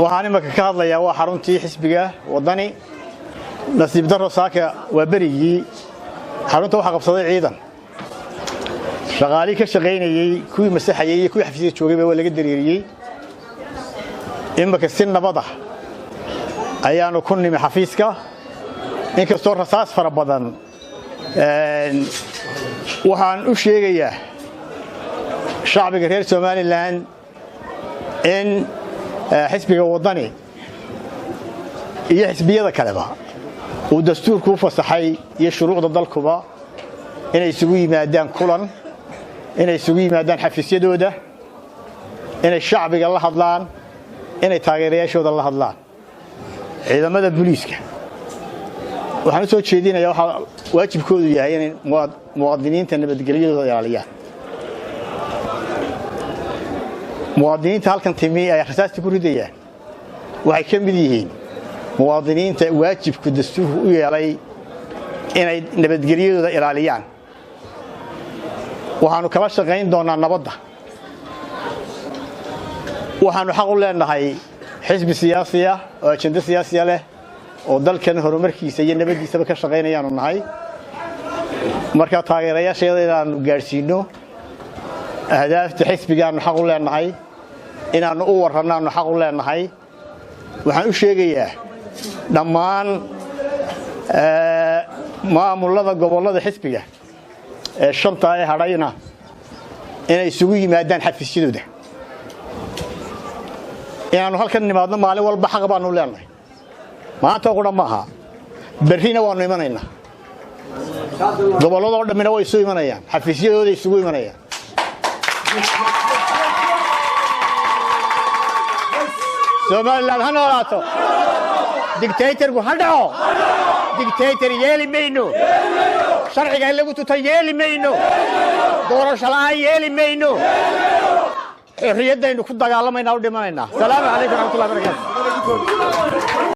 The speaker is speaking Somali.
waxaan imika ka hadlayaa waa xaruntii xisbiga wadani nasiib daro saaka waa berigii xarunta waxa qabsaday ciidan shaqaali ka shaqeynayay kuwii masaxayay iyo kuwii xafiiska joogay waa laga dareeriyay imika si nabad ah ayaanu ku nimi xafiiska inkastoo rasaas fara badan waxaan u sheegayaa shacbiga reer Somaliland in xisbiga wadani iyo xisbiyada kaleba uu dastuurku fasaxay iyo shuruucda dalkuba inay isugu yimaadaan kulan inay isugu yimaadaan xafiisyadooda inay shacbiga la hadlaan inay taageerayaashooda la hadlaan ciidamada booliiska waxaan soo jeedinayaa waxa waajibkoodu yahay in muwaadiniinta nabadgelyadooda ilaaliyaan muwaadiniinta halkan timi ay rasaasta ku ridayaan waxay ka mid yihiin muwaadiniinta waajibku dastuurku u yeelay inay nabadgelyadooda ilaaliyaan waxaanu kala shaqayn doonaa nabadda waxaanu xaq u leenahay xisbi siyaasi ah oo ajenda siyaasi leh oo dalkan horumarkiisa iyo nabadiisaba ka shaqaynayaanu nahay marka taageerayaasheeda inaanu gaarsiino ahdaafta xisbigaanu xaq u leenahay inaanu u warranaanu xaq u leenahay waxaan u sheegayaa dhammaan maamulada gobolada xisbiga ee shanta ay hadhayna inay isugu yimaadaan xafiisyadooda inaanu halkan nimaadno maalin walba xaq baanu leenahay maanta qura maaha berrina waanu imanaynaa goboladoo dhammina way isu imanayaan xafiisyadooda isugu imanayaan Somaliland ha noolaato dictatorku ha dhaco dictator yeeli mayno sharciga in lagu tuta yeeli mayno doorasho la'aan yeeli mayno xorriyadaynu ku dagaalamayna u dhimanaynaa salaamu calaykum wa rahmatullahi wa barakaatuh